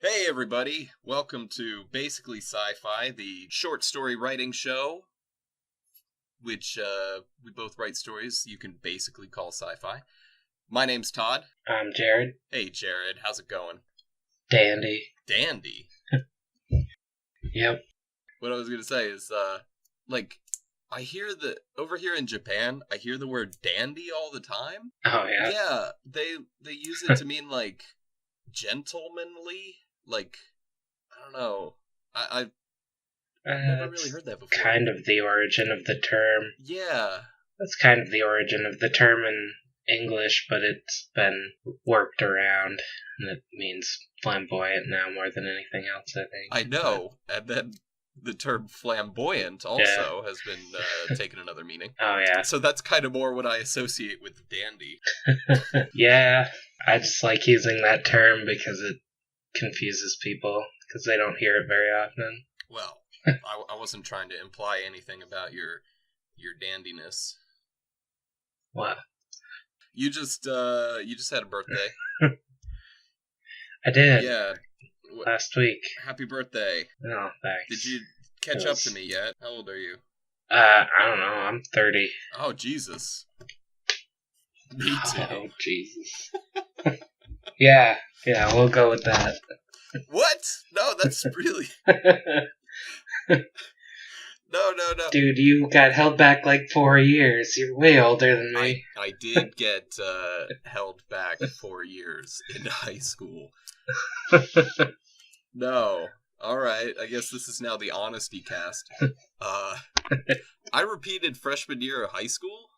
Hey everybody, welcome to Basically Sci-Fi, the short story writing show, which we both write stories you can basically call sci-fi. My name's Todd. I'm Jared. Hey Jared, how's it going? Dandy. Dandy? Yep. What I was gonna say is, I hear that over here in Japan, I hear the word dandy all the time. Oh, yeah? Yeah, they use it to mean, gentlemanly. I don't know. I've never really heard that before. Kind of the origin of the term. Yeah. That's kind of the origin of the term in English, but it's been worked around, and it means flamboyant now more than anything else, I think. I know, and then the term flamboyant also has been taken another meaning. Oh, yeah. So that's kind of more what I associate with dandy. Yeah, I just like using that term because it confuses people, because they don't hear it very often. Well, I wasn't trying to imply anything about your dandiness. What? You just had a birthday. I did. Yeah. Last week. Happy birthday. Oh, thanks. Did you catch up to me yet? How old are you? I don't know. I'm 30. Oh, Jesus. Me too. Oh, Jesus. Yeah, we'll go with that. What? No, that's really... No. Dude, you got held back like 4 years. You're way older than me. I did get held back 4 years in high school. No. Alright, I guess this is now the honesty cast. I repeated freshman year of high school.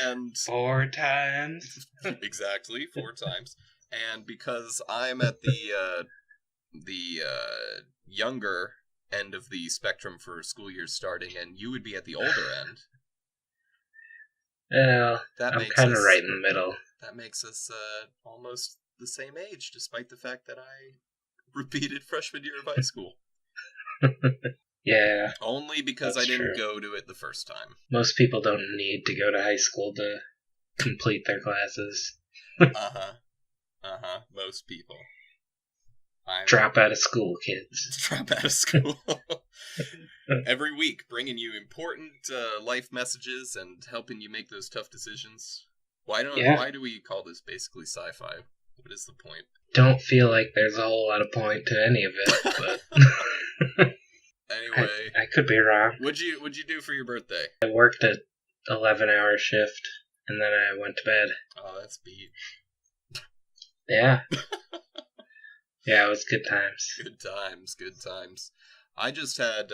And 4 times. Exactly, 4 times. And because I'm at the younger end of the spectrum for school years starting, and you would be at the older end. Well, I'm kind of right in the middle. That makes us almost the same age, despite the fact that I repeated freshman year of high school. Yeah. Only because I didn't go to it the first time. Most people don't need to go to high school to complete their classes. Most people. Drop out of school, kids. Drop out of school. Every week, bringing you important life messages and helping you make those tough decisions. Why do we call this basically sci-fi? What is the point? Don't feel like there's a whole lot of point to any of it, but... Anyway, I could be wrong. What'd you do for your birthday? I worked an 11-hour shift, and then I went to bed. Oh, that's beat. Yeah. Yeah, it was good times. Good times. I just had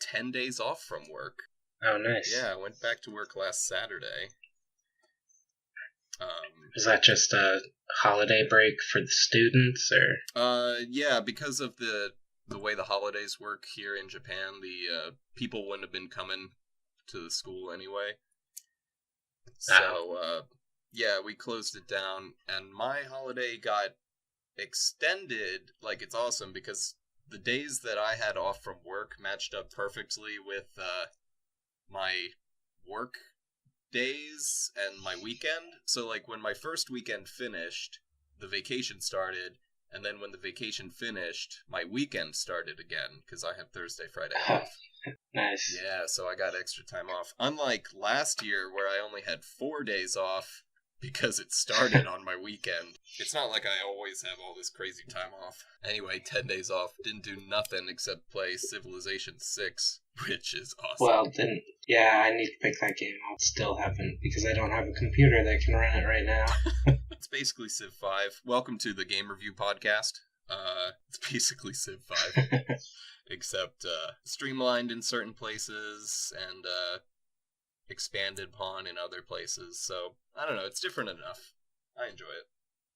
10 days off from work. Oh, nice. Yeah, I went back to work last Saturday. Was that just a holiday break for the students, or? Yeah, because of the way the holidays work here in Japan, the people wouldn't have been coming to the school anyway. So, yeah, we closed it down, and my holiday got extended. Like, it's awesome, because the days that I had off from work matched up perfectly with my work days and my weekend. So, like, when my first weekend finished, the vacation started. And then when the vacation finished, my weekend started again, because I had Thursday, Friday off. Nice. Yeah, so I got extra time off. Unlike last year, where I only had 4 days off, because it started on my weekend. It's not like I always have all this crazy time off. Anyway, 10 days off. Didn't do nothing except play Civilization 6, which is awesome. Well, then, yeah, I need to pick that game up. Still haven't, because I don't have a computer that can run it right now. It's basically Civ 5. Welcome to the Game Review Podcast. It's basically Civ 5. Except streamlined in certain places and expanded upon in other places. So, I don't know, it's different enough. I enjoy it.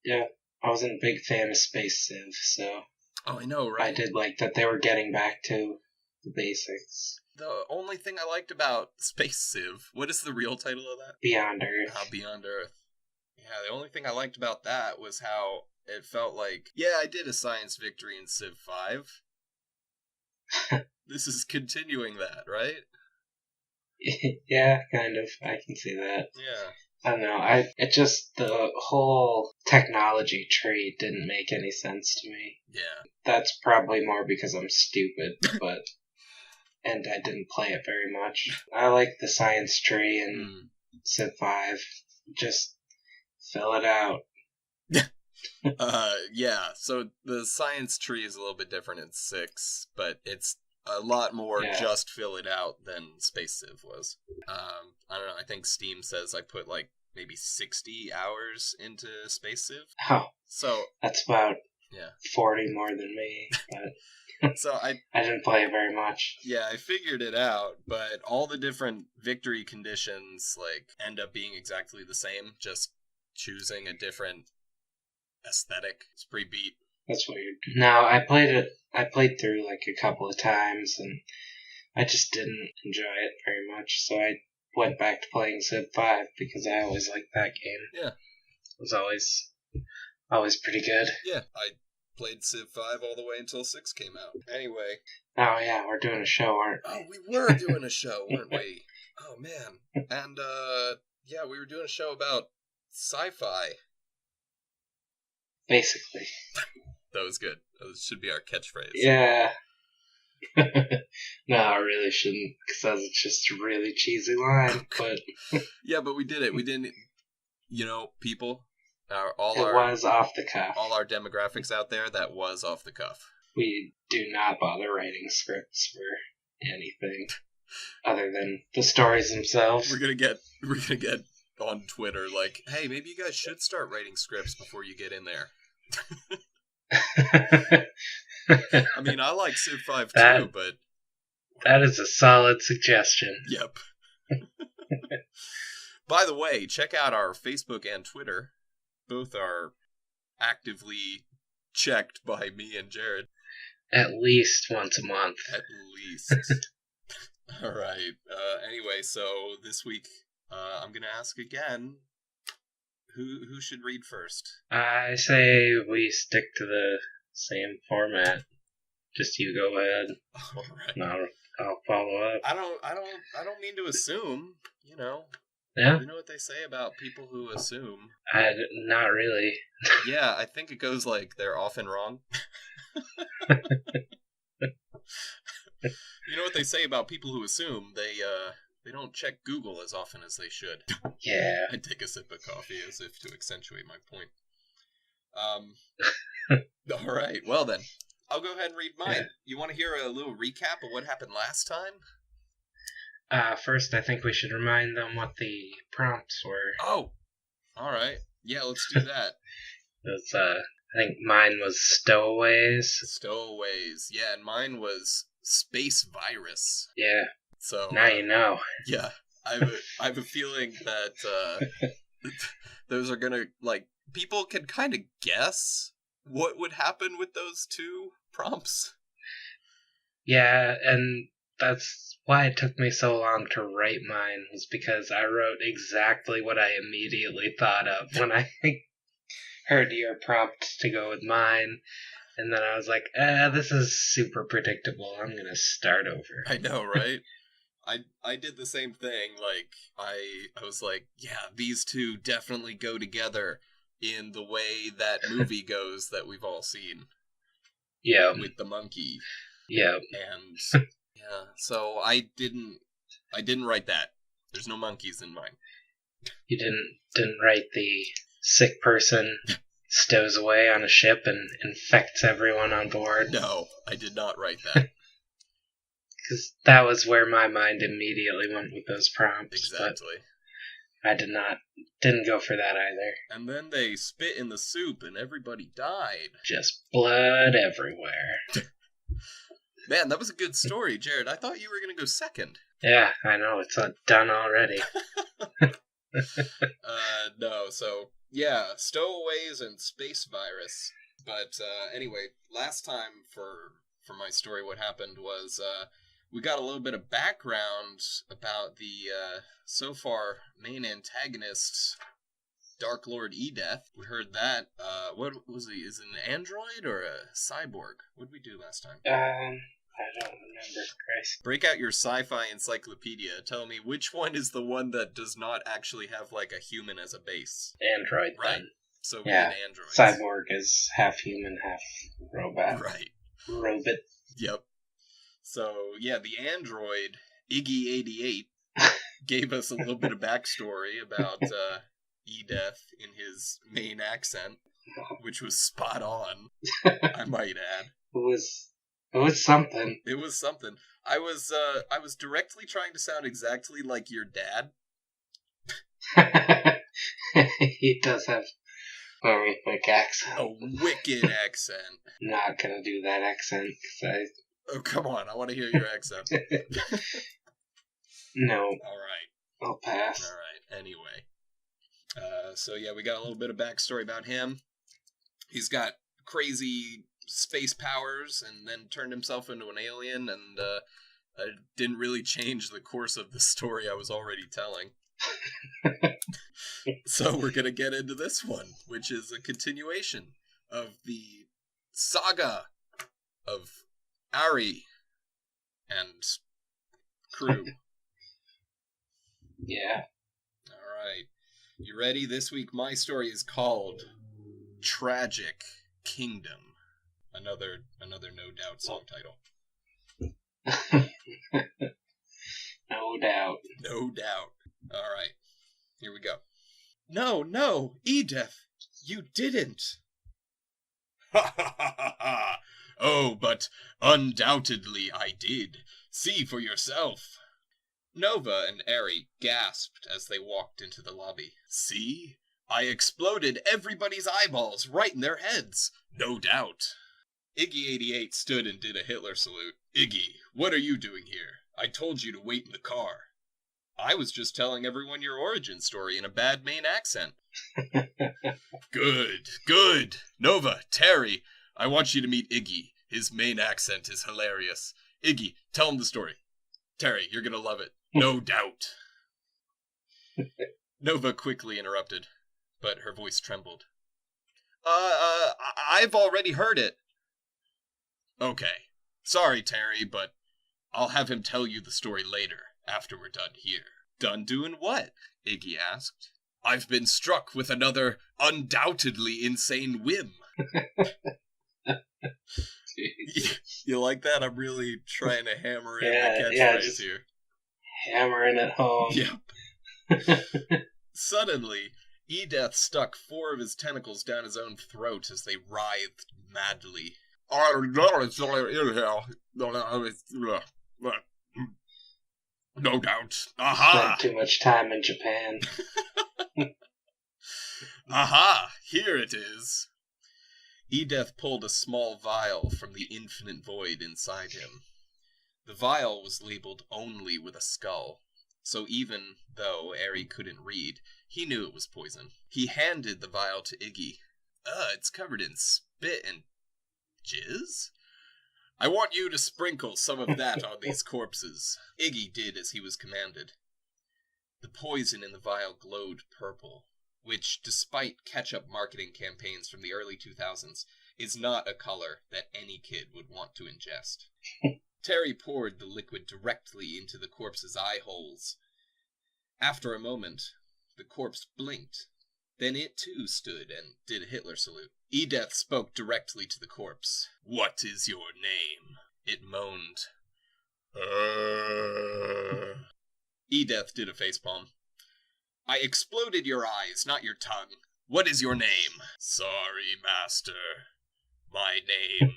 Yeah, I wasn't a big fan of Space Civ, so... Oh, I know, right? I did like that they were getting back to the basics. The only thing I liked about Space Civ, what is the real title of that? Beyond Earth. Beyond Earth. Yeah, the only thing I liked about that was how it felt like, yeah, I did a science victory in Civ 5. This is continuing that, right? Yeah, kind of. I can see that. Yeah. I don't know. It just, the whole technology tree didn't make any sense to me. Yeah. That's probably more because I'm stupid, and I didn't play it very much. I like the science tree in Civ 5. Just fill it out. Yeah, so the science tree is a little bit different in 6, but it's a lot more just fill it out than Space Civ was. I don't know, I think Steam says I put like maybe 60 hours into Space Civ. Oh, so that's about 40 more than me, but so I didn't play it very much. Yeah, I figured it out, but all the different victory conditions like end up being exactly the same, just choosing a different aesthetic. It's pretty beat. That's weird. No, I played through like a couple of times, and I just didn't enjoy it very much, so I went back to playing Civ 5 because I always liked that game. Yeah. It was always pretty good. Yeah, I played Civ 5 all the way until 6 came out. Anyway. Oh yeah, we're doing a show, aren't we? Oh, we were doing a show, weren't we? Oh man. And yeah, we were doing a show about sci-fi. Basically. That was good. That should be our catchphrase. Yeah. No, I really shouldn't, because that's just a really cheesy line, but... Yeah, but we did it. We didn't... You know, people... It was off the cuff. All our demographics out there, that was off the cuff. We do not bother writing scripts for anything other than the stories themselves. We're gonna get on Twitter like, hey, maybe you guys should start writing scripts before you get in there. I mean, I like Civ 5 too, but... That is a solid suggestion. Yep. By the way, check out our Facebook and Twitter. Both are actively checked by me and Jared. At least once a month. At least. All right. Anyway, so this week I'm going to ask again, who should read first? I say we stick to the same format. Just you go ahead. All right. And I'll follow up. I don't mean to assume, you know. Yeah? You know what they say about people who assume? Not really. Yeah, I think it goes like they're often wrong. You know what they say about people who assume? They don't check Google as often as they should. Yeah. I take a sip of coffee as if to accentuate my point. All right. Well then, I'll go ahead and read mine. Yeah. You want to hear a little recap of what happened last time? First, I think we should remind them what the prompts were. Oh, all right. Yeah, let's do that. I think mine was Stowaways. Stowaways. Yeah, and mine was Space Virus. Yeah. So now you know. Yeah, I have a feeling that those are gonna, like, people can kind of guess what would happen with those two prompts. Yeah, and that's why it took me so long to write mine, was because I wrote exactly what I immediately thought of when I heard your prompt to go with mine. And then I was like, this is super predictable. I'm going to start over. I know, right? I did the same thing. Like, I was like, yeah, these two definitely go together in the way that movie goes that we've all seen. Yeah. With the monkey. Yeah. And... Yeah, so I didn't write that. There's no monkeys in mine. You didn't write the sick person stows away on a ship and infects everyone on board? No, I did not write that. Because that was where my mind immediately went with those prompts. Exactly. I didn't go for that either. And then they spit in the soup and everybody died. Just blood everywhere. Man, that was a good story, Jared. I thought you were going to go second. Yeah, I know. It's done already. No, so, yeah, Stowaways and Space Virus. But anyway, last time for my story, what happened was we got a little bit of background about the, so far, main antagonist, Dark Lord Edeth. We heard that. What was he? Is it an android or a cyborg? What did we do last time? I don't remember, Christ. Break out your sci-fi encyclopedia. Tell me which one is the one that does not actually have, like, a human as a base. Android, right? Then. So we Yeah, did androids. Cyborg is half human, half robot. Right. Robot. Yep. So, yeah, the android, Iggy88, gave us a little bit of backstory about Edith in his main accent, which was spot on, I might add. It was something. It was something. I was directly trying to sound exactly like your dad. He does have very thick accent. A wicked accent. Not gonna do that accent, because Oh, come on, I want to hear your accent. No. Alright. I'll pass. Alright, anyway. So yeah, we got a little bit of backstory about him. He's got crazy space powers and then turned himself into an alien, and didn't really change the course of the story I was already telling. So we're gonna get into this one, which is a continuation of the saga of Ari and crew. Yeah. Alright. You ready? This week my story is called Tragic Kingdom. Another No Doubt song title. No doubt. No doubt. Alright. Here we go. No, Edith, you didn't. Ha ha ha ha ha. Oh, but undoubtedly I did. See for yourself. Nova and Ari gasped as they walked into the lobby. See? I exploded everybody's eyeballs right in their heads. No doubt. Iggy88 stood and did a Hitler salute. Iggy, what are you doing here? I told you to wait in the car. I was just telling everyone your origin story in a bad Maine accent. Good. Nova, Terry, I want you to meet Iggy. His Maine accent is hilarious. Iggy, tell him the story. Terry, you're gonna love it. No doubt. Nova quickly interrupted, but her voice trembled. I've already heard it. Okay. Sorry, Terry, but I'll have him tell you the story later, after we're done here. Done doing what? Iggy asked. I've been struck with another undoubtedly insane whim. You like that? I'm really trying to hammer in the catchphrase here. Hammering it home. Yep. Suddenly, Edith stuck 4 of his tentacles down his own throat as they writhed madly. No doubt. Aha! Spent too much time in Japan. Aha! Here it is. Edith pulled a small vial from the infinite void inside him. The vial was labeled only with a skull, so even though Ari couldn't read, he knew it was poison. He handed the vial to Iggy. It's covered in spit and jizz? I want you to sprinkle some of that on these corpses. Iggy did as he was commanded. The poison in the vial glowed purple, which, despite catch-up marketing campaigns from the early 2000s, is not a color that any kid would want to ingest. Terry poured the liquid directly into the corpse's eye holes. After a moment, the corpse blinked. Then it too stood and did a Hitler salute. Edith spoke directly to the corpse. What is your name? It moaned. Edith did a facepalm. I exploded your eyes, not your tongue. What is your name? Sorry, master. My name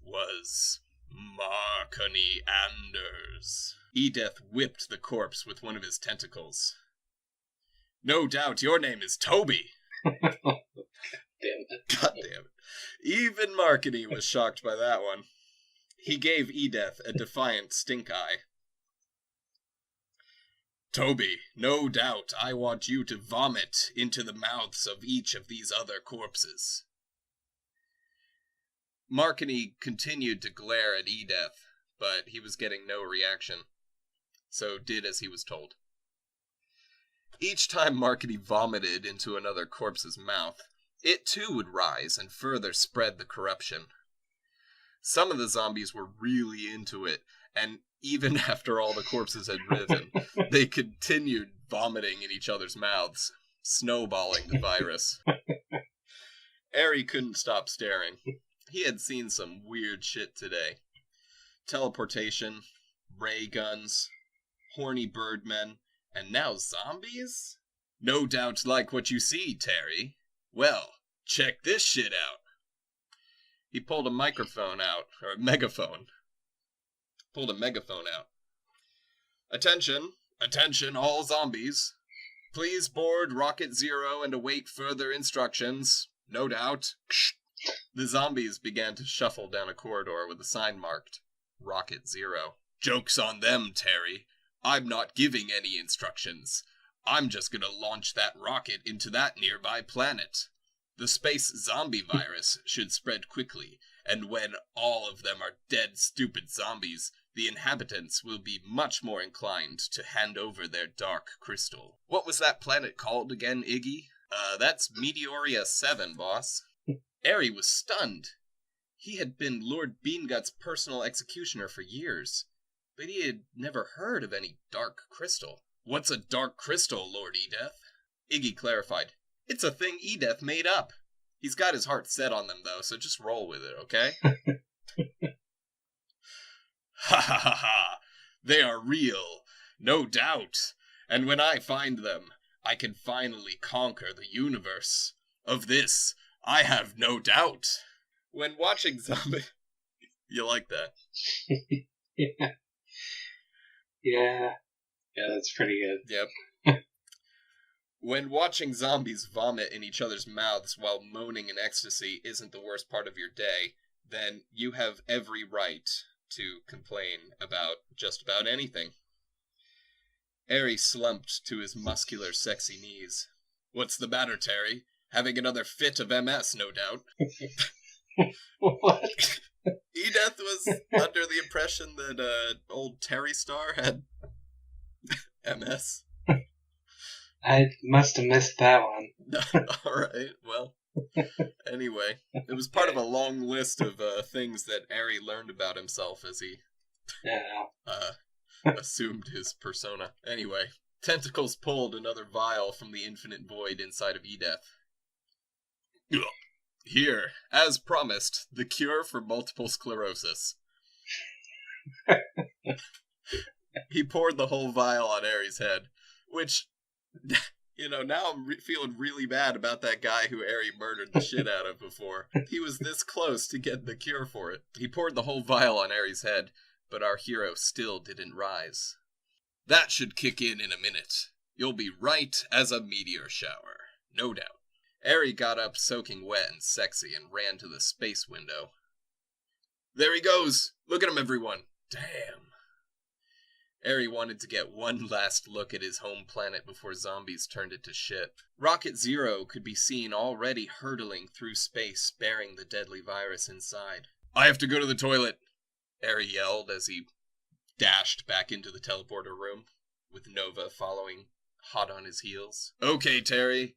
was Marconi Anders. Edith whipped the corpse with one of his tentacles. No doubt your name is Toby. God damn it. Even Marconi was shocked by that one. He gave Edith a defiant stink eye. Toby, no doubt I want you to vomit into the mouths of each of these other corpses. Marconi continued to glare at Edith, but he was getting no reaction, so did as he was told. Each time Marconi vomited into another corpse's mouth, it too would rise and further spread the corruption. Some of the zombies were really into it, and even after all the corpses had risen, they continued vomiting in each other's mouths, snowballing the virus. Ari couldn't stop staring. He had seen some weird shit today. Teleportation, ray guns, horny birdmen, and now zombies? No doubt like what you see, Terry. Well, check this shit out. He pulled a microphone out, or a megaphone. Pulled a megaphone out. Attention, attention all zombies. Please board Rocket Zero and await further instructions. No doubt. The zombies began to shuffle down a corridor with a sign marked Rocket Zero. Joke's on them, Terry. I'm not giving any instructions. I'm just gonna launch that rocket into that nearby planet. The space zombie virus should spread quickly, and when all of them are dead, stupid zombies, the inhabitants will be much more inclined to hand over their dark crystal. What was that planet called again, Iggy? That's Meteoria 7, boss. Ari was stunned. He had been Lord Beangut's personal executioner for years, but he had never heard of any dark crystal. What's a dark crystal, Lord Edith? Iggy clarified. It's a thing Edith made up. He's got his heart set on them, though, so just roll with it, okay? Ha ha ha ha! They are real, no doubt. And when I find them, I can finally conquer the universe. Of this, I have no doubt. When watching zombie... You like that? Yeah. Yeah. Yeah, that's pretty good. Yep. When watching zombies vomit in each other's mouths while moaning in ecstasy isn't the worst part of your day, then you have every right to complain about just about anything. Ari slumped to his muscular, sexy knees. What's the matter, Terry? Having another fit of MS, no doubt. What? Edith was under the impression that old Terry Star had MS. I must have missed that one. Alright, well. Anyway, it was part of a long list of things that Ari learned about himself as he assumed his persona. Anyway, tentacles pulled another vial from the infinite void inside of Edith. Here, as promised, the cure for multiple sclerosis. He poured the whole vial on Ari's head, which, you know, now I'm feeling really bad about that guy who Ari murdered the shit out of before. He was this close to getting the cure for it. He poured the whole vial on Ari's head, but our hero still didn't rise. That should kick in a minute. You'll be right as a meteor shower, no doubt. Ari got up soaking wet and sexy and ran to the space window. There he goes! Look at him, everyone! Damn. Ari wanted to get one last look at his home planet before zombies turned it to shit. Rocket Zero could be seen already hurtling through space, bearing the deadly virus inside. I have to go to the toilet, Ari yelled as he dashed back into the teleporter room, with Nova following hot on his heels. Okay, Terry.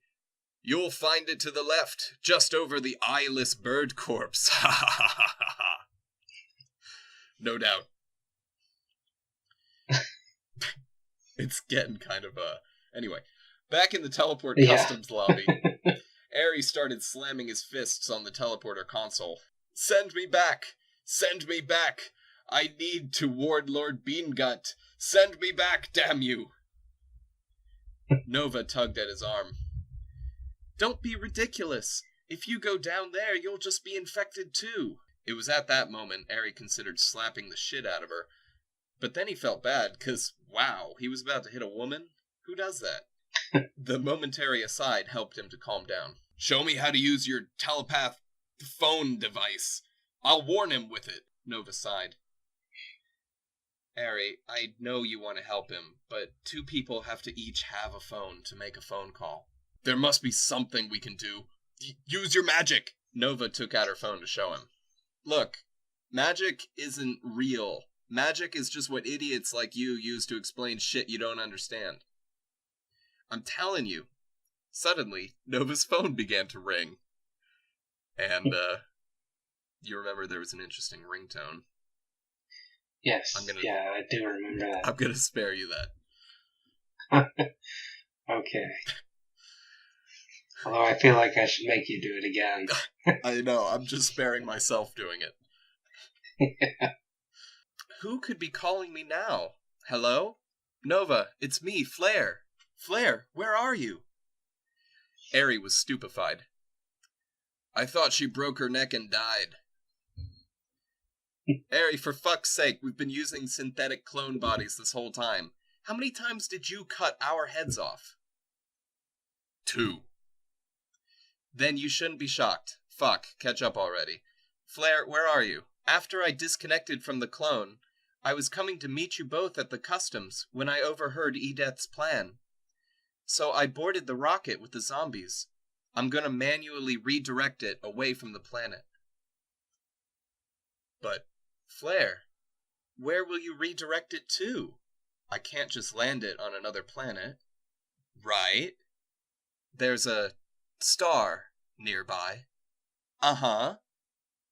You'll find it to the left, just over the eyeless bird corpse. Ha ha ha ha ha. No doubt. It's getting kind of Anyway, back in the teleport customs lobby, Ari started slamming his fists on the teleporter console. Send me back! Send me back! I need to ward Lord Beangut! Send me back, damn you! Nova tugged at his arm. Don't be ridiculous. If you go down there, you'll just be infected too. It was at that moment Ari considered slapping the shit out of her. But then he felt bad, because, wow, he was about to hit a woman? Who does that? The momentary aside helped him to calm down. Show me how to use your telepath phone device. I'll warn him with it, Nova sighed. Ari, I know you want to help him, but 2 people have to each have a phone to make a phone call. There must be something we can do. Use your magic! Nova took out her phone to show him. Look, magic isn't real. Magic is just what idiots like you use to explain shit you don't understand. I'm telling you. Suddenly, Nova's phone began to ring. And, you remember there was an interesting ringtone. Yes, yeah, I do remember that. I'm gonna spare you that. Okay. Although I feel like I should make you do it again. I know, I'm just sparing myself doing it. Who could be calling me now? Hello? Nova, it's me, Flare. Flare, where are you? Ari was stupefied. I thought she broke her neck and died. Ari, for fuck's sake, we've been using synthetic clone bodies this whole time. How many times did you cut our heads off? 2. Then you shouldn't be shocked. Fuck, catch up already. Flare, where are you? After I disconnected from the clone, I was coming to meet you both at the customs when I overheard Edeth's plan. So I boarded the rocket with the zombies. I'm gonna manually redirect it away from the planet. But, Flare, where will you redirect it to? I can't just land it on another planet. Right? There's a star nearby. Uh-huh.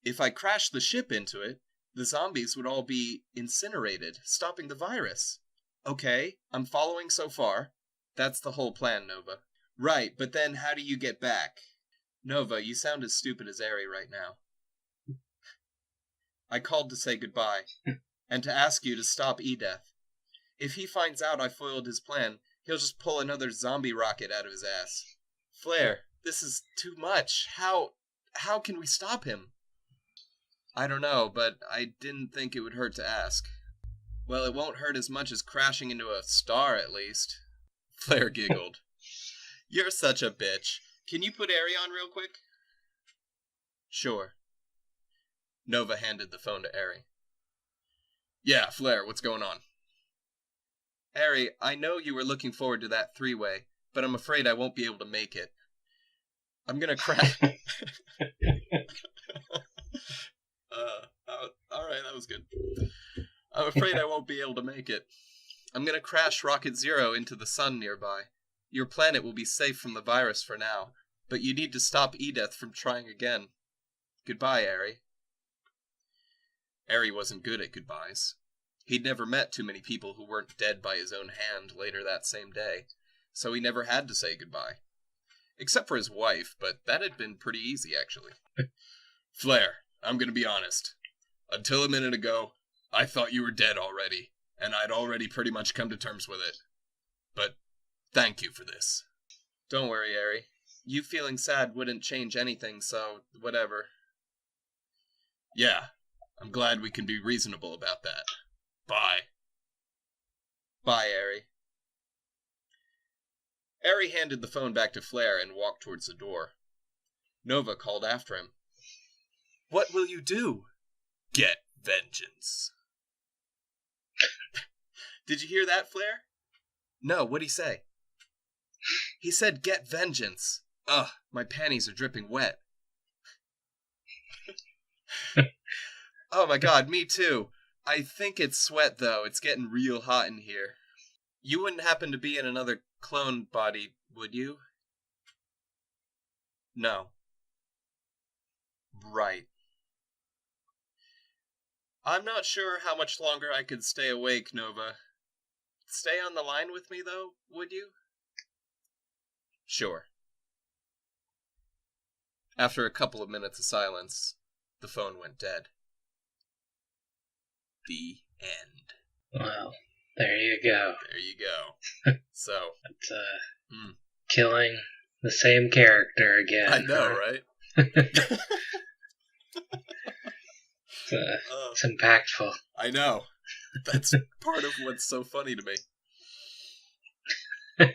If I crashed the ship into it, the zombies would all be incinerated, stopping the virus. Okay, I'm following so far. That's the whole plan, Nova. Right, but then how do you get back? Nova, you sound as stupid as Ari right now. I called to say goodbye, and to ask you to stop Edeth. If he finds out I foiled his plan, he'll just pull another zombie rocket out of his ass. Flare, this is too much. How can we stop him? I don't know, but I didn't think it would hurt to ask. Well, it won't hurt as much as crashing into a star, at least. Flare giggled. You're such a bitch. Can you put Ari on real quick? Sure. Nova handed the phone to Ari. Yeah, Flare, what's going on? Ari, I know you were looking forward to that 3-way, but I'm afraid I won't be able to make it. I'm gonna crash... Alright, that was good. I'm afraid I won't be able to make it. I'm gonna crash Rocket Zero into the sun nearby. Your planet will be safe from the virus for now, but you need to stop Edith from trying again. Goodbye, Ari. Ari wasn't good at goodbyes. He'd never met too many people who weren't dead by his own hand later that same day, so he never had to say goodbye. Except for his wife, but that had been pretty easy, actually. Flare, I'm gonna be honest. Until a minute ago, I thought you were dead already, and I'd already pretty much come to terms with it. But thank you for this. Don't worry, Ari. You feeling sad wouldn't change anything, so whatever. Yeah, I'm glad we can be reasonable about that. Bye. Bye, Ari. Ari handed the phone back to Flare and walked towards the door. Nova called after him. What will you do? Get vengeance. Did you hear that, Flare? No, what'd he say? He said get vengeance. Ugh, my panties are dripping wet. Oh my god, me too. I think it's sweat, though. It's getting real hot in here. You wouldn't happen to be in another clone body, would you? No. Right. I'm not sure how much longer I could stay awake, Nova. Stay on the line with me, though, would you? Sure. After a couple of minutes of silence, the phone went dead. The end. Well, there you go. There you go. So. It's, killing the same character again. I know, right? It's impactful. I know. That's part of what's so funny to me.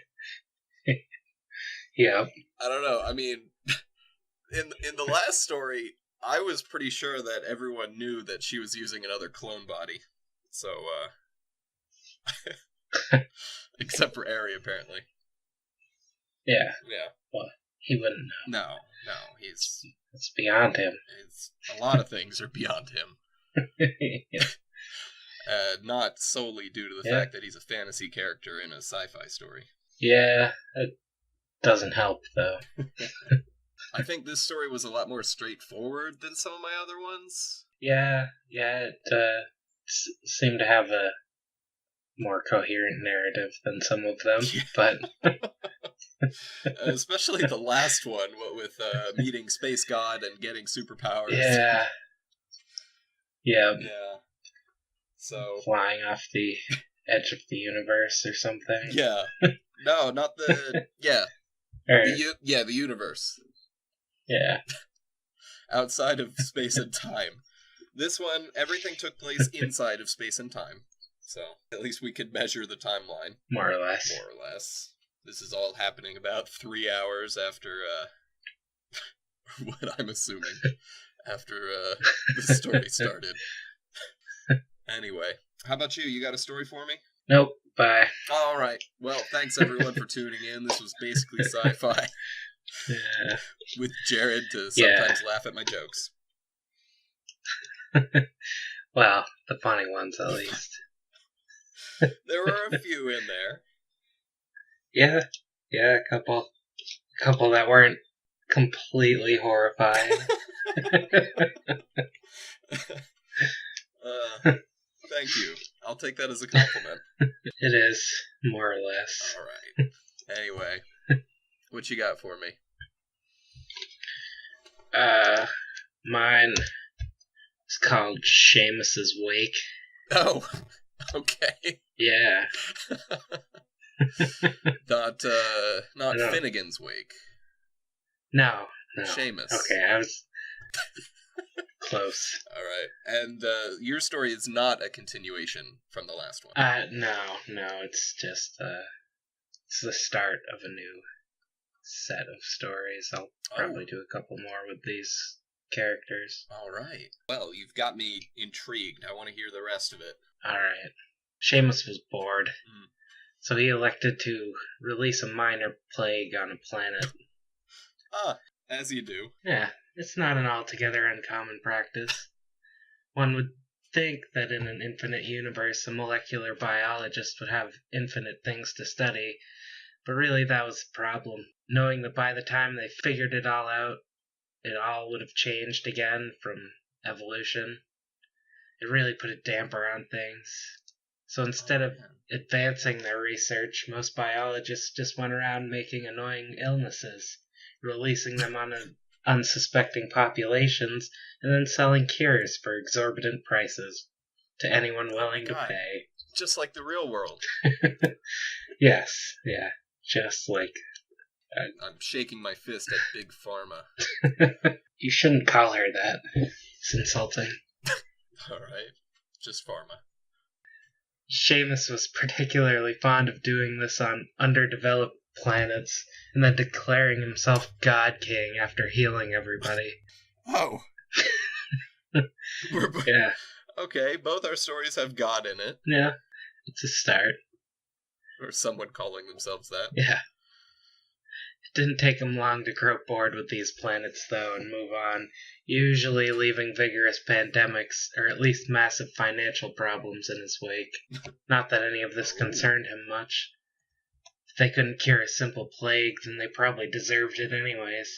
Yep. I don't know. I mean, in the last story, I was pretty sure that everyone knew that she was using another clone body. So, except for Ari, apparently. Yeah. Yeah. Well, he wouldn't know. No, It's beyond him. A lot of things are beyond him. Yeah. Not solely due to the fact that he's a fantasy character in a sci-fi story. Yeah, it doesn't help, though. I think this story was a lot more straightforward than some of my other ones. Yeah, it seemed to have a more coherent narrative than some of them, but Especially the last one, what with meeting Space God and getting superpowers. Yeah. Yeah. Yeah. So flying off the edge of the universe or something. Yeah. No, not the yeah. The universe. Yeah. Outside of space and time. This one, everything took place inside of space and time. So, at least we could measure the timeline. More or less. More or less. This is all happening about 3 hours after, what I'm assuming, after, the story started. Anyway, how about you? You got a story for me? Nope. Bye. Alright. Well, thanks everyone for tuning in. This was basically sci-fi. Yeah. With Jared to sometimes laugh at my jokes. Well, the funny ones at least. There were a few in there. Yeah, a couple that weren't completely horrifying. Thank you. I'll take that as a compliment. It is, more or less. Alright. Anyway, what you got for me? Mine is called Seamus's Wake. Oh, okay. Yeah. Not Finnegan's Wake. No. Seamus. Okay, I was close. Alright. And your story is not a continuation from the last one. No, it's just it's the start of a new set of stories. I'll probably do a couple more with these characters. Alright. Well, you've got me intrigued. I want to hear the rest of it. Alright. Seamus was bored, so he elected to release a minor plague on a planet. As you do. Yeah, it's not an altogether uncommon practice. One would think that in an infinite universe, a molecular biologist would have infinite things to study, but really that was the problem. Knowing that by the time they figured it all out, it all would have changed again from evolution. It really put a damper on things. So instead of advancing their research, most biologists just went around making annoying illnesses, releasing them on unsuspecting populations, and then selling cures for exorbitant prices to anyone willing to pay. Just like the real world. Yes, yeah, just like... I'm shaking my fist at Big Pharma. You shouldn't call her that. It's insulting. Alright, just Pharma. Seamus was particularly fond of doing this on underdeveloped planets, and then declaring himself God King after healing everybody. Oh. Yeah. Okay, both our stories have God in it. Yeah, it's a start. Or someone calling themselves that. Yeah. It didn't take him long to grow bored with these planets, though, and move on, usually leaving vigorous pandemics, or at least massive financial problems in his wake. Not that any of this concerned him much. If they couldn't cure a simple plague, then they probably deserved it anyways.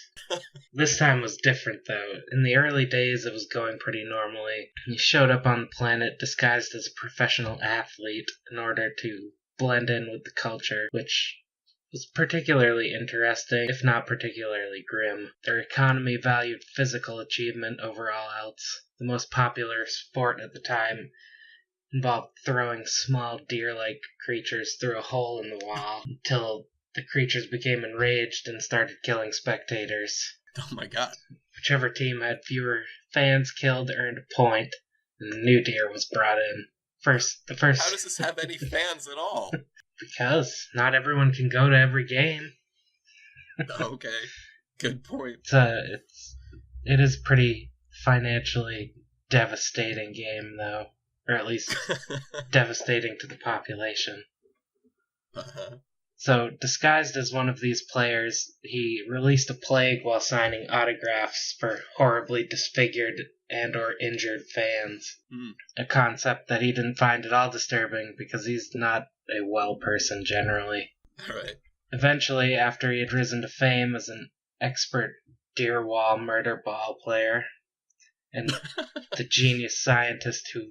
This time was different, though. In the early days, it was going pretty normally. He showed up on the planet disguised as a professional athlete in order to blend in with the culture, which was particularly interesting, if not particularly grim. Their economy valued physical achievement over all else. The most popular sport at the time involved throwing small deer-like creatures through a hole in the wall until the creatures became enraged and started killing spectators. Oh my god. Whichever team had fewer fans killed earned a point, and the new deer was brought in. The first. How does this have any fans at all? Because not everyone can go to every game. Okay, good point. It is a pretty financially devastating game, though. Or at least devastating to the population. Uh-huh. So, disguised as one of these players, he released a plague while signing autographs for horribly disfigured and or injured fans. A concept that he didn't find at all disturbing because he's not a well person generally. Alright. Eventually, after he had risen to fame as an expert deer wall murder ball player, and the genius scientist who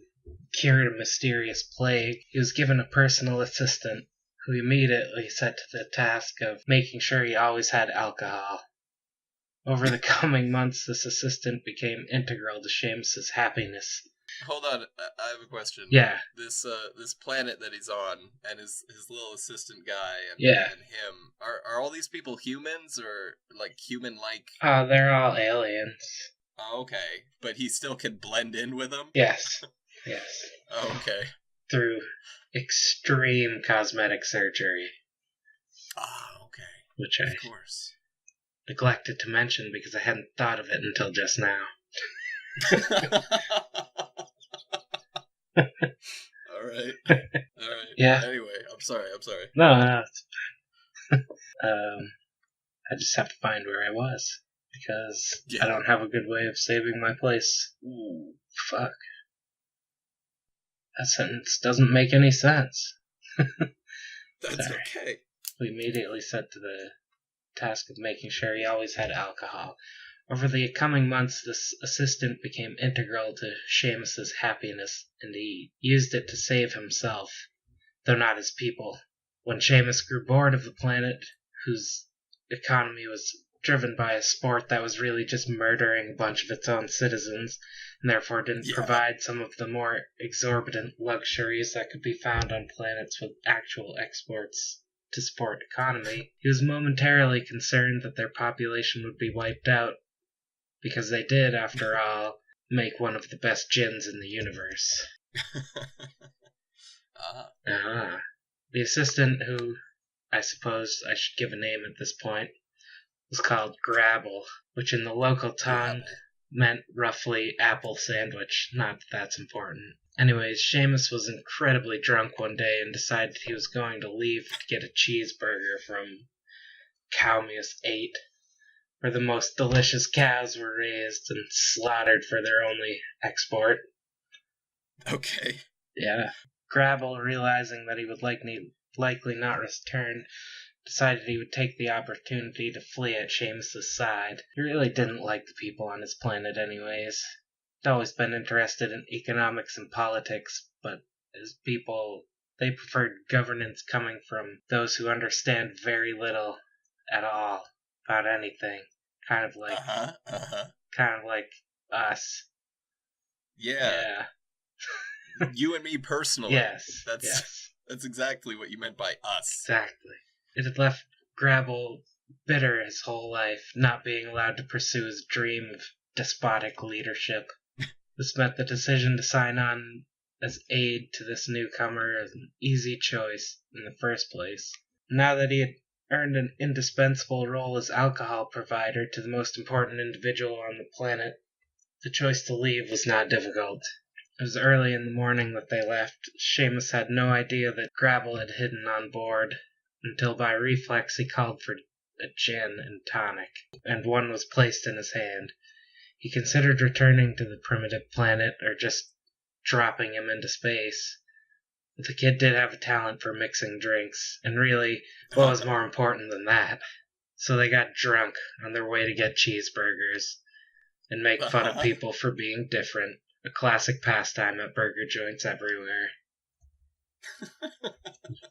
cured a mysterious plague, he was given a personal assistant who immediately set to the task of making sure he always had alcohol. Over the coming months, this assistant became integral to Seamus's happiness. Hold on, I have a question. Yeah. This planet that he's on, and his little assistant guy, and him, are all these people humans or like human-like? They're all aliens. Oh, okay, but he still can blend in with them. Yes. Oh, okay. Through extreme cosmetic surgery. Oh, okay. Which of course. Neglected to mention because I hadn't thought of it until just now. All right. Yeah. Anyway, I'm sorry. No, it's fine. I just have to find where I was because I don't have a good way of saving my place. Ooh, fuck. That sentence doesn't make any sense. That's okay. We immediately set to the task of making sure he always had alcohol. Over the coming months, this assistant became integral to Seamus's happiness, and he used it to save himself, though not his people. When Seamus grew bored of the planet, whose economy was driven by a sport that was really just murdering a bunch of its own citizens, and therefore didn't provide some of the more exorbitant luxuries that could be found on planets with actual exports to support economy, he was momentarily concerned that their population would be wiped out, because they did, after all, make one of the best gins in the universe. The assistant, who I suppose I should give a name at this point, was called Grabble, which in the local tongue meant roughly apple sandwich. Not that that's important. Anyways, Seamus was incredibly drunk one day and decided he was going to leave to get a cheeseburger from Cowmus 8, where the most delicious cows were raised and slaughtered for their only export. Okay. Yeah. Grabble, realizing that he would likely not return, decided he would take the opportunity to flee at Seamus's side. He really didn't like the people on his planet anyways. He'd always been interested in economics and politics, but his people, they preferred governance coming from those who understand very little at all about anything. Kind of like us. Yeah. You and me personally. Yes. That's exactly what you meant by us. Exactly. It had left Grabble bitter his whole life, not being allowed to pursue his dream of despotic leadership. This meant the decision to sign on as aide to this newcomer as an easy choice in the first place. Now that he had earned an indispensable role as alcohol provider to the most important individual on the planet, the choice to leave was not difficult. It was early in the morning that they left. Seamus had no idea that Grabble had hidden on board, until by reflex he called for a gin and tonic, and one was placed in his hand. He considered returning to the primitive planet, or just dropping him into space. But the kid did have a talent for mixing drinks, and really, what was more important than that? So they got drunk on their way to get cheeseburgers, and make fun of people for being different. A classic pastime at burger joints everywhere.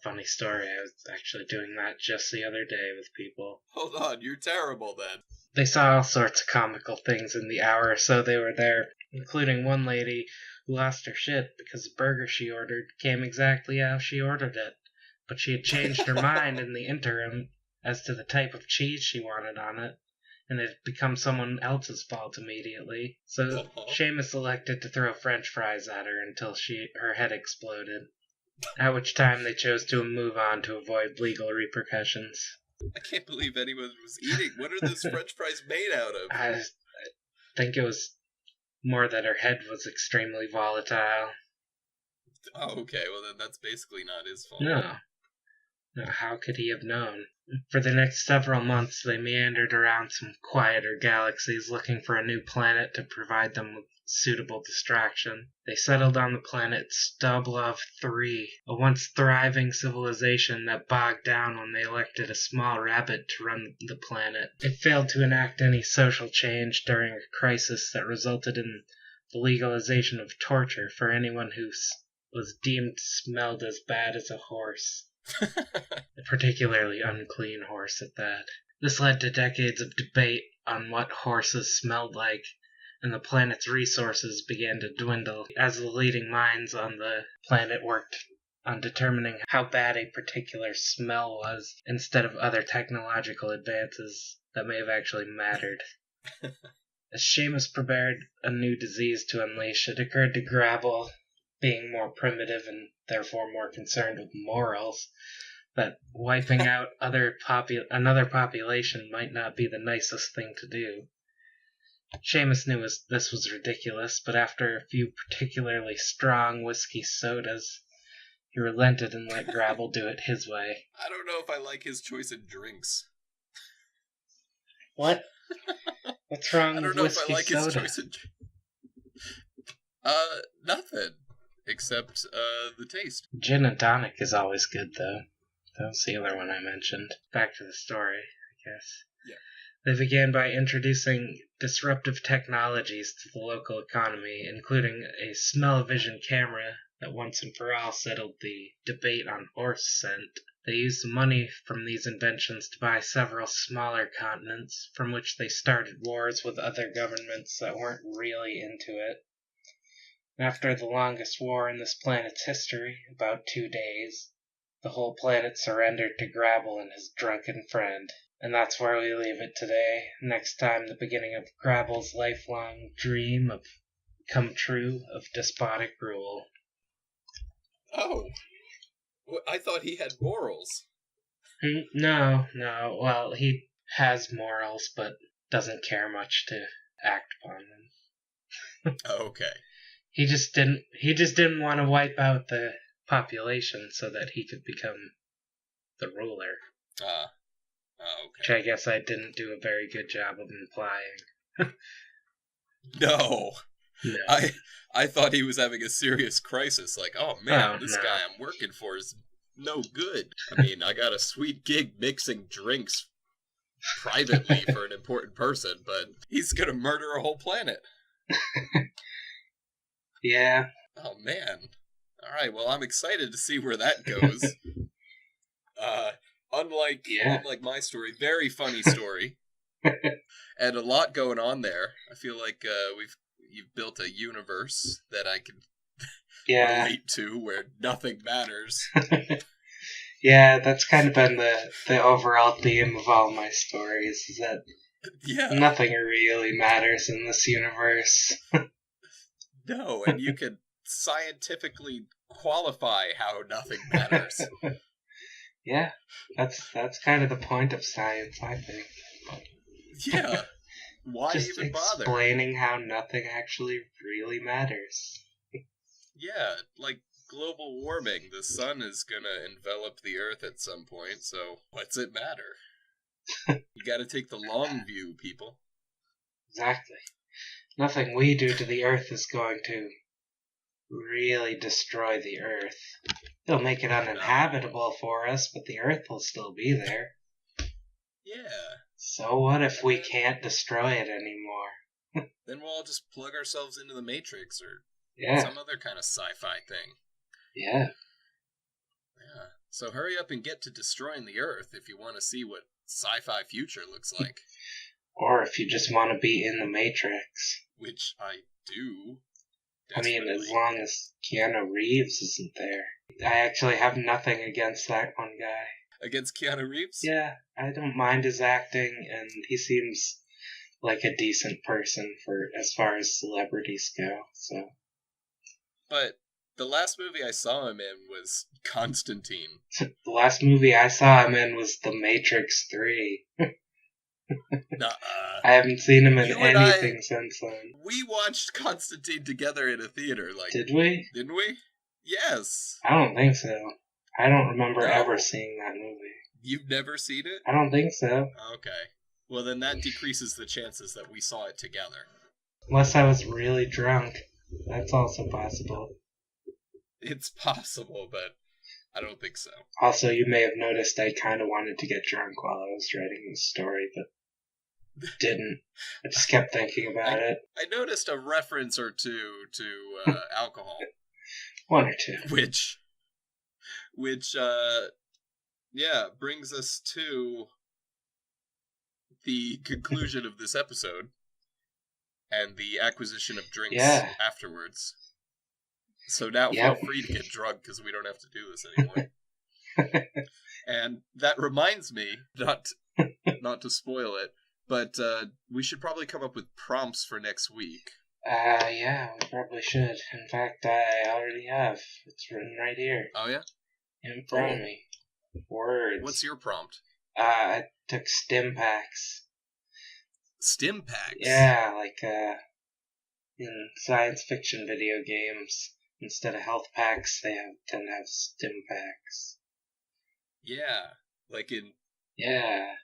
Funny story, I was actually doing that just the other day with people. Hold on, you're terrible then. They saw all sorts of comical things in the hour or so they were there, including one lady who lost her shit because the burger she ordered came exactly how she ordered it, but she had changed her mind in the interim as to the type of cheese she wanted on it, and it had become someone else's fault immediately. So Seamus elected to throw french fries at her until her head exploded, at which time they chose to move on to avoid legal repercussions. I can't believe anyone was eating. What are those french fries made out of? I think it was more that her head was extremely volatile. Oh, okay. Well, then that's basically not his fault. No, how could he have known? For the next several months, they meandered around some quieter galaxies looking for a new planet to provide them with suitable distraction. They settled on the planet Stowaways 3, a once thriving civilization that bogged down when they elected a small rabbit to run the planet. It failed to enact any social change during a crisis that resulted in the legalization of torture for anyone who was deemed smelled as bad as a horse. A particularly unclean horse at that. This led to decades of debate on what horses smelled like, and the planet's resources began to dwindle as the leading minds on the planet worked on determining how bad a particular smell was instead of other technological advances that may have actually mattered. As Seamus prepared a new disease to unleash, it occurred to Grabble, being more primitive and therefore more concerned with morals, that wiping out another population might not be the nicest thing to do. Seamus knew this was ridiculous, but after a few particularly strong whiskey sodas, he relented and let Grabble do it his way. I don't know if I like his choice of drinks. What? What's wrong with whiskey soda? I don't know if I like his choice of... Nothing. Except, the taste. Gin and tonic is always good, though. That was the other one I mentioned. Back to the story, I guess. Yeah. They began by introducing disruptive technologies to the local economy, including a smell-o-vision camera that once and for all settled the debate on horse scent. They used the money from these inventions to buy several smaller continents, from which they started wars with other governments that weren't really into it. After the longest war in this planet's history, about 2 days, the whole planet surrendered to Grabble and his drunken friend. And that's where we leave it today. Next time, the beginning of Grabble's lifelong dream of come true of despotic rule. Oh. Well, I thought he had morals. No. Well, he has morals, but doesn't care much to act upon them. Oh, okay. He just didn't want to wipe out the population so that he could become the ruler. Okay. Which I guess I didn't do a very good job of implying. No. No. I thought he was having a serious crisis. Like, oh man, this guy I'm working for is no good. I mean, I got a sweet gig mixing drinks privately for an important person, but he's gonna murder a whole planet. Yeah. Oh man. Alright, well I'm excited to see where that goes. Unlike my story, very funny story. And a lot going on there. I feel like you've built a universe that I can relate to where nothing matters. Yeah, that's kind of been the overall theme of all my stories, is that nothing really matters in this universe. No, and you can scientifically qualify how nothing matters. Yeah, that's kind of the point of science, I think. Yeah. Why just even bother? Explaining how nothing actually really matters. Yeah, like global warming. The sun is gonna envelop the earth at some point, so what's it matter? You gotta take the long view, people. Exactly. Nothing we do to the earth is going to really destroy the earth. It'll make it uninhabitable for us, but the earth will still be there. Yeah. So what if we can't destroy it anymore? Then we'll all just plug ourselves into the Matrix or some other kind of sci-fi thing. Yeah. Yeah. So hurry up and get to destroying the earth if you want to see what sci-fi future looks like. Or if you just want to be in the Matrix. Which I do. Desperately. I mean, as long as Keanu Reeves isn't there. I actually have nothing against that one guy. Against Keanu Reeves? Yeah, I don't mind his acting, and he seems like a decent person for as far as celebrities go, so. But the last movie I saw him in was Constantine. The last movie I saw him in was The Matrix 3. I haven't seen him in anything since then. We watched Constantine together in a theater. Did we? Didn't we? Yes. I don't think so. I don't remember ever seeing that movie. You've never seen it? I don't think so. Okay. Well, then that decreases the chances that we saw it together. Unless I was really drunk. That's also possible. It's possible, but I don't think so. Also, you may have noticed I kind of wanted to get drunk while I was writing this story, but didn't. I just kept thinking about it. I noticed a reference or two to alcohol. One or two. Which yeah, brings us to the conclusion of this episode and the acquisition of drinks afterwards. So now feel free to get drunk because we don't have to do this anymore. And that reminds me, not to spoil it, but we should probably come up with prompts for next week. Yeah, we probably should. In fact, I already have. It's written right here. Oh, yeah? In front of me. Words. What's your prompt? I took stim packs. Stim packs? Yeah, like, in science fiction video games, instead of health packs, they tend to have stim packs. Yeah, like in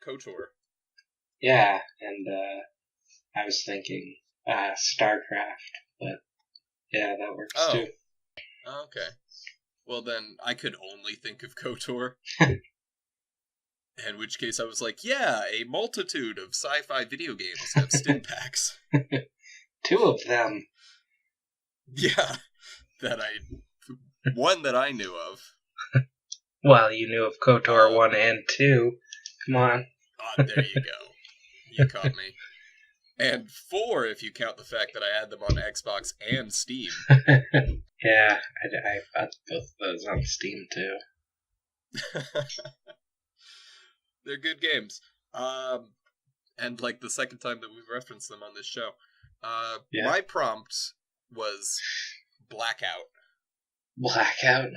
KOTOR. Yeah, and I was thinking StarCraft, but yeah, that works too. Okay. Well, then I could only think of KOTOR. In which case I was like, yeah, a multitude of sci-fi video games have stim packs. 2 of them. Yeah, one that I knew of. Well, you knew of KOTOR 1 and 2. Come on. Oh, there you go. You caught me. And 4 if you count the fact that I had them on Xbox and Steam. Yeah, I bought both of those on Steam too. They're good games. And like the second time that we've referenced them on this show. My prompt was Blackout. Blackout?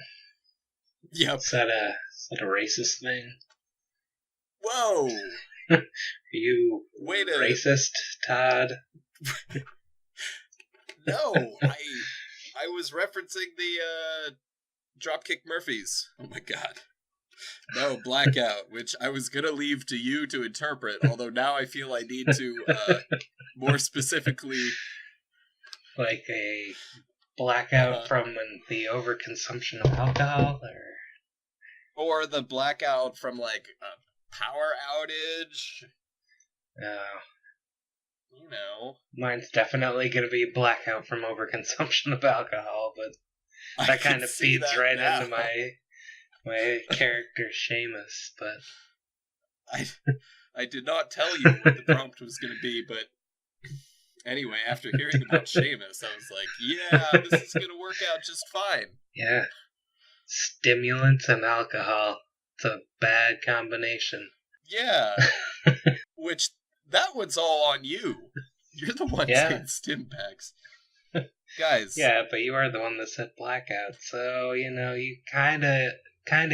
Yep. Is that a racist thing? Whoa! Are you racist, Todd? No, I was referencing the Dropkick Murphys. Oh my god. No, Blackout, which I was gonna leave to you to interpret, although now I feel I need to more specifically... Like a blackout from the overconsumption of alcohol, or the blackout from like a power outage. You know, mine's definitely gonna be blackout from overconsumption of alcohol, but that kind of feeds right into my character Seamus. But I did not tell you what the prompt was gonna be, but. Anyway, after hearing about Seamus, I was like, yeah, this is going to work out just fine. Yeah. Stimulants and alcohol. It's a bad combination. Yeah. Which, that one's all on you. You're the one saying stim packs. Guys. Yeah, but you are the one that said blackout, so, you kind of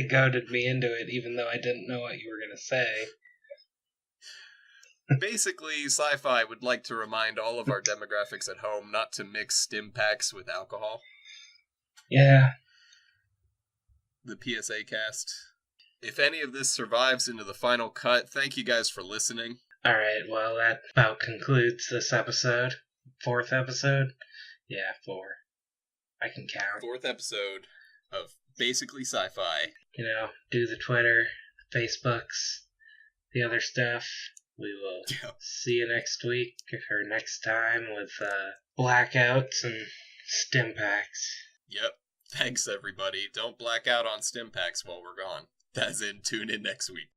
goaded me into it, even though I didn't know what you were going to say. Basically, Sci-Fi would like to remind all of our demographics at home not to mix stim packs with alcohol. Yeah. The PSA cast. If any of this survives into the final cut, thank you guys for listening. Alright, well, that about concludes this episode. 4th episode? Yeah, 4. I can count. 4th episode of Basically Sci-Fi. Do the Twitter, Facebooks, the other stuff. We will see you next week, or next time, with blackouts and stim packs. Yep. Thanks, everybody. Don't black out on stim packs while we're gone. As in, tune in next week.